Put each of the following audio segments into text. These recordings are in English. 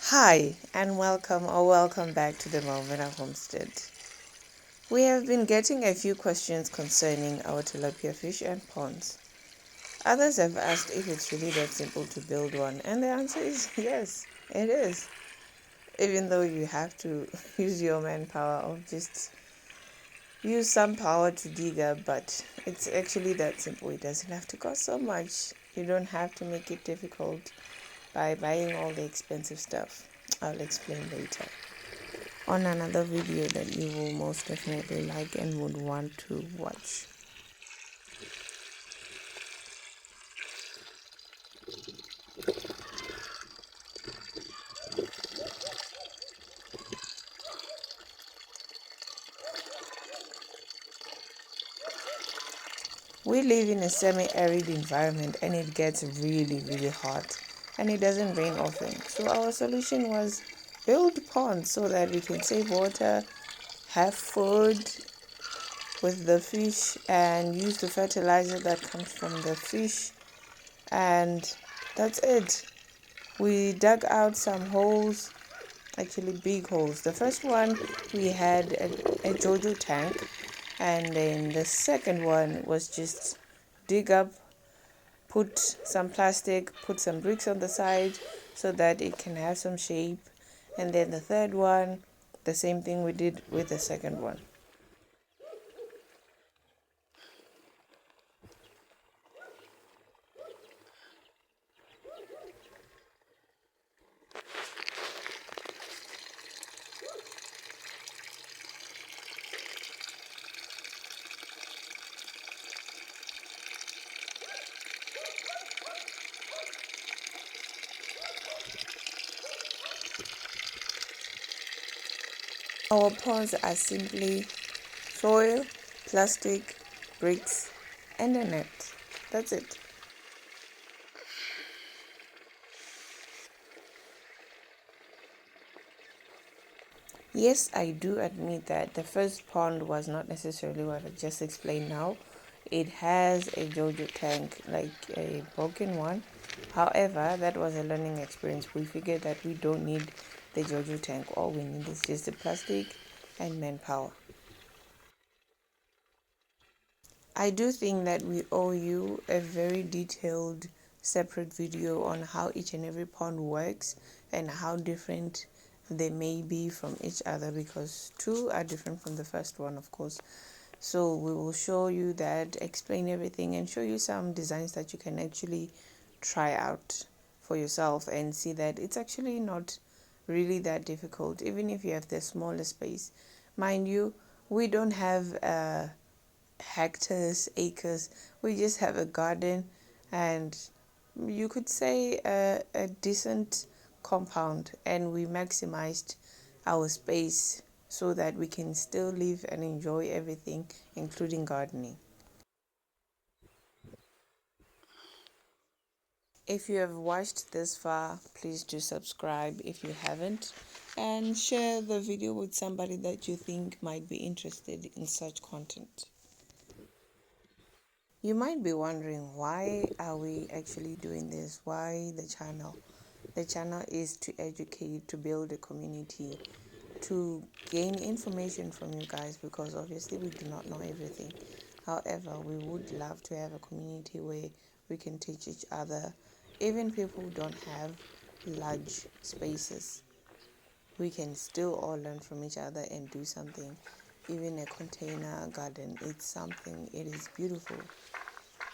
Hi and welcome back to the Maumela Homestead. We have been getting a few questions concerning our tilapia fish and ponds. Others have asked if it's really that simple to build one, and the answer is yes, it is. Even though you have to use your manpower or just use some power to dig up, but it's actually that simple. It doesn't have to cost so much. You don't have to make it difficult by buying all the expensive stuff. I'll explain later on another video that you will most definitely like and would want to watch. We live in a semi-arid environment and it gets really hot and it doesn't rain often. So our solution was build ponds so that we can save water, have food with the fish and use the fertilizer that comes from the fish, and that's it. We dug out some holes, actually big holes. The first one we had a JoJo tank, and then the second one was just dig up, put some plastic, put some bricks on the side so that it can have some shape, and then the third one, the same thing we did with the second one. Our ponds are simply soil, plastic, bricks, and a net. That's it. Yes, I do admit that the first pond was not necessarily what I just explained now. It has a JoJo tank, like a broken one. However, that was a learning experience. We figured that we don't need the JoJo tank. All we need is just the plastic and manpower. I do think that we owe you a very detailed separate video on how each and every pond works and how different they may be from each other, because two are different from the first one, of course. So we will show you that, explain everything, and show you some designs that you can actually try out for yourself and see that it's actually not really that difficult, even if you have the smallest space. Mind you, we don't have hectares, acres. We just have a garden and you could say a decent compound, and we maximized our space so that we can still live and enjoy everything, including gardening. If you have watched this far, please do subscribe if you haven't, and share the video with somebody that you think might be interested in such content. You might be wondering, why are we actually doing this? Why the channel? The channel is to educate, to build a community, to gain information from you guys, because obviously we do not know everything. However, we would love to have a community where we can teach each other, even people who don't have large spaces. We can still all learn from each other and do something. Even a container garden, it's something, it is beautiful.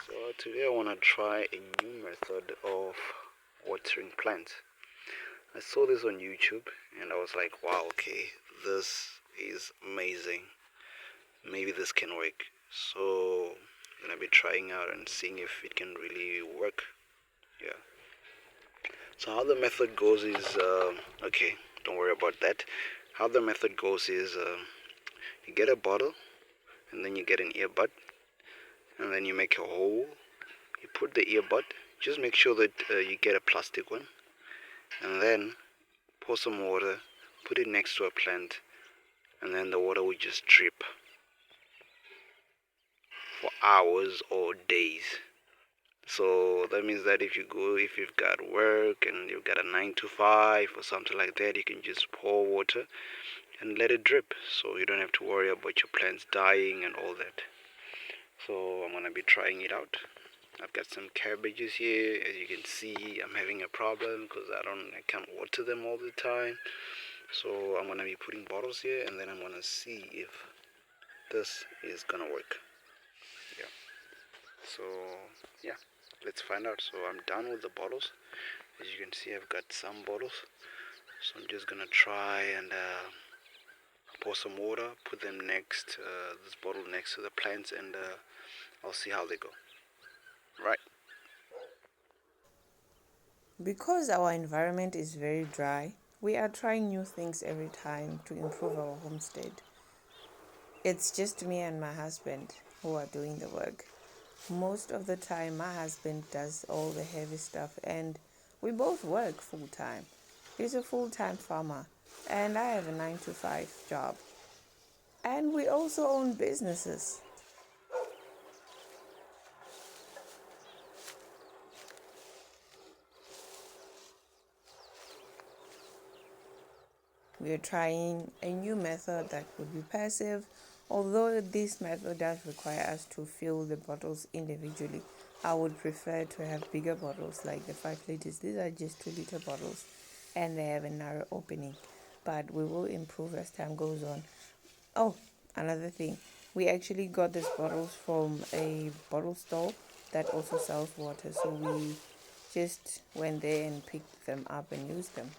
So today I want to try a new method of watering plants. I saw this on YouTube and I was like, wow, okay, this is amazing. Maybe this can work. So I'm gonna be trying out and seeing if it can really work. Yeah. So how the method goes is, okay, don't worry about that. How the method goes is, you get a bottle and then you get an earbud and then you make a hole. You put the earbud. Just make sure that you get a plastic one, and then pour some water, put it next to a plant, and then the water will just drip for hours or days. So that means that if you've got work and you've got a 9 to 5 or something like that, you can just pour water and let it drip, so you don't have to worry about your plants dying and all that. So I'm gonna be trying it out. I've got some cabbages here. As you can see, I'm having a problem because I can't water them all the time. So I'm gonna be putting bottles here, and then I'm gonna see if this is gonna work. Yeah. So yeah, let's find out. So I'm done with the bottles. As you can see, I've got some bottles. So I'm just gonna try and pour some water, put them next this bottle next to the plants, and I'll see how they go. Right. Because our environment is very dry, we are trying new things every time to improve our homestead. It's just me and my husband who are doing the work. Most of the time, my husband does all the heavy stuff, and we both work full time. He's a full time farmer, and I have a 9 to 5 job. And we also own businesses. We are trying a new method that would be passive, although this method does require us to fill the bottles individually. I would prefer to have bigger bottles like the 5 liters. These are just 2-liter bottles and they have a narrow opening, but we will improve as time goes on. Oh, another thing, we actually got these bottles from a bottle store that also sells water, so we just went there and picked them up and used them.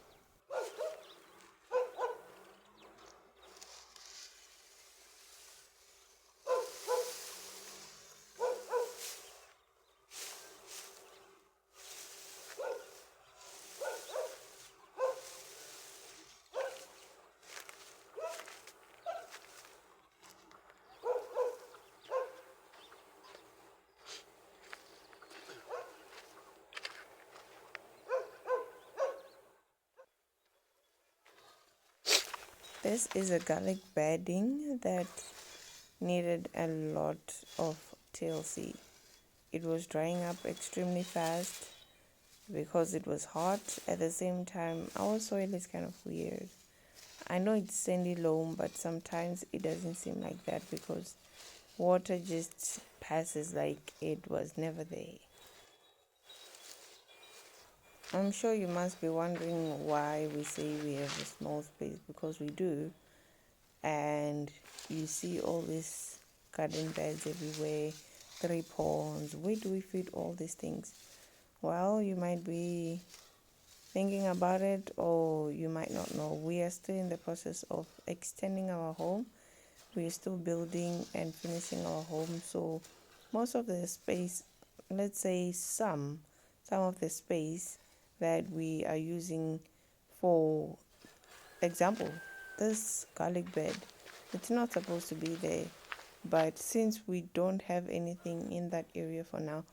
This is a garlic bedding that needed a lot of TLC. It was drying up extremely fast because it was hot. At the same time, our soil is kind of weird. I know it's sandy loam, but sometimes it doesn't seem like that because water just passes like it was never there. I'm sure you must be wondering why we say we have a small space, because we do. And you see all these garden beds everywhere, 3 ponds. Where do we feed all these things? Well, you might be thinking about it, or you might not know. We are still in the process of extending our home. We are still building and finishing our home, so most of the space, let's say some of the space that we are using, for example, this garlic bed, it's not supposed to be there, but since we don't have anything in that area for now,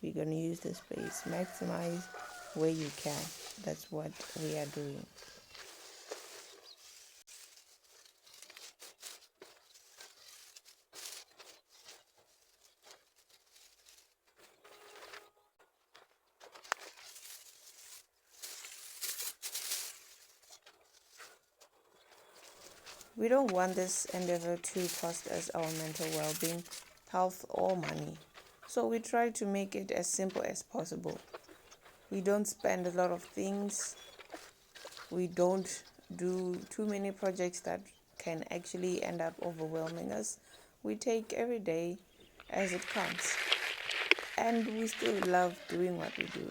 we're going to use the space. Maximize where you can. That's what we are doing. We don't want this endeavor to cost us our mental well-being, health, or money. So we try to make it as simple as possible. We don't spend a lot of things. We don't do too many projects that can actually end up overwhelming us. We take every day as it comes. And we still love doing what we do.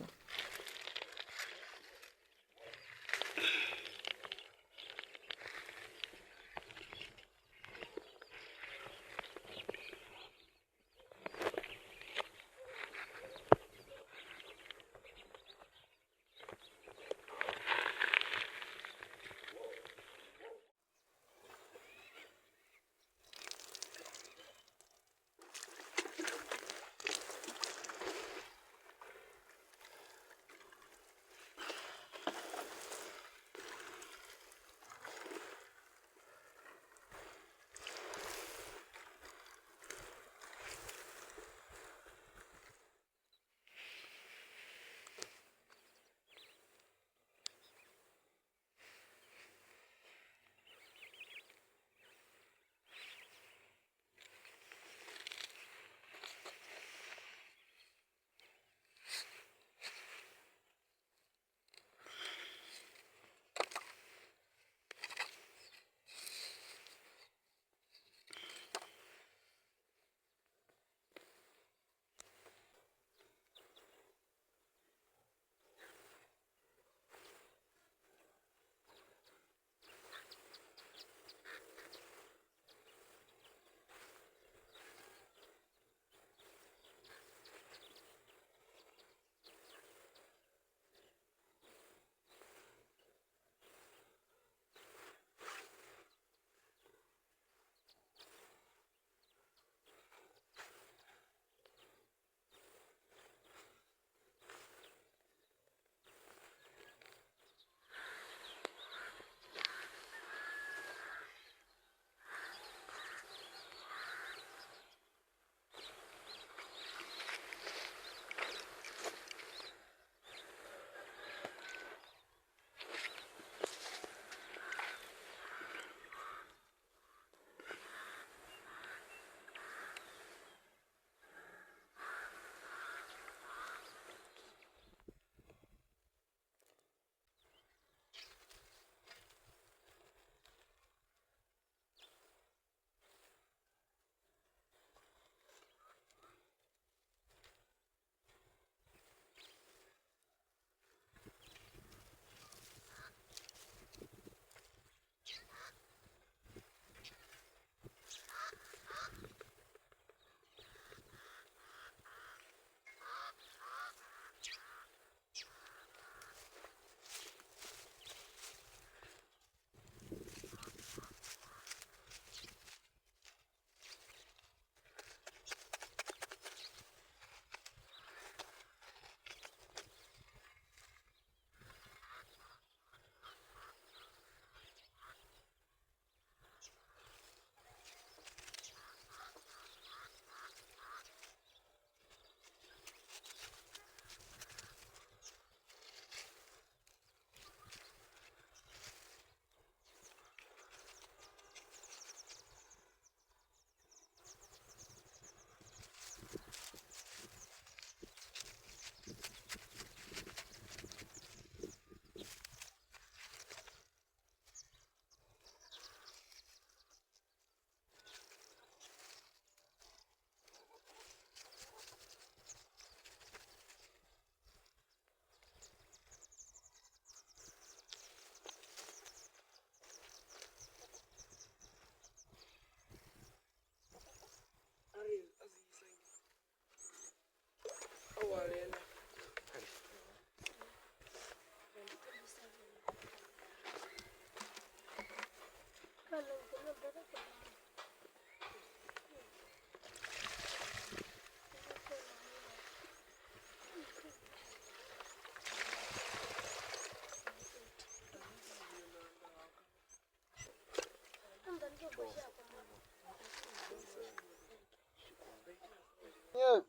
Yeah.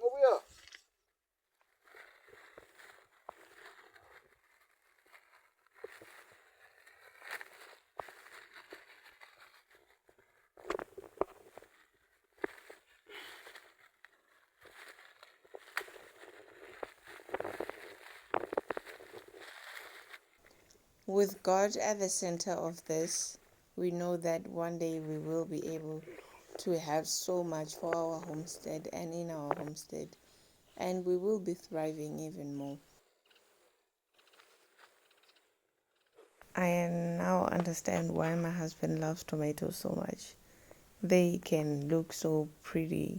Over here. With God at the center of this, we know that one day we will be able to have so much for our homestead and in our homestead, and we will be thriving even more. I now understand why my husband loves tomatoes so much. They can look so pretty.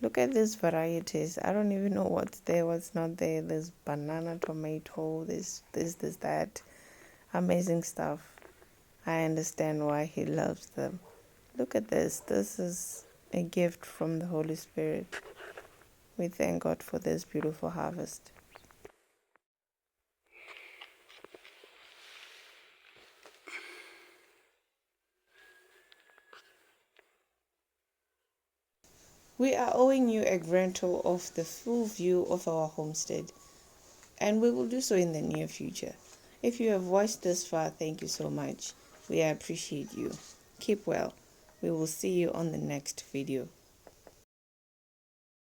Look at these varieties. I don't even know what's there, what's not there. There's banana tomato, this, that. Amazing stuff. I understand why he loves them. Look at this. This is a gift from the Holy Spirit. We thank God for this beautiful harvest. We are owing you a grand tour of the full view of our homestead, and we will do so in the near future. If you have watched this far, thank you so much. We appreciate you. Keep well. We will see you on the next video.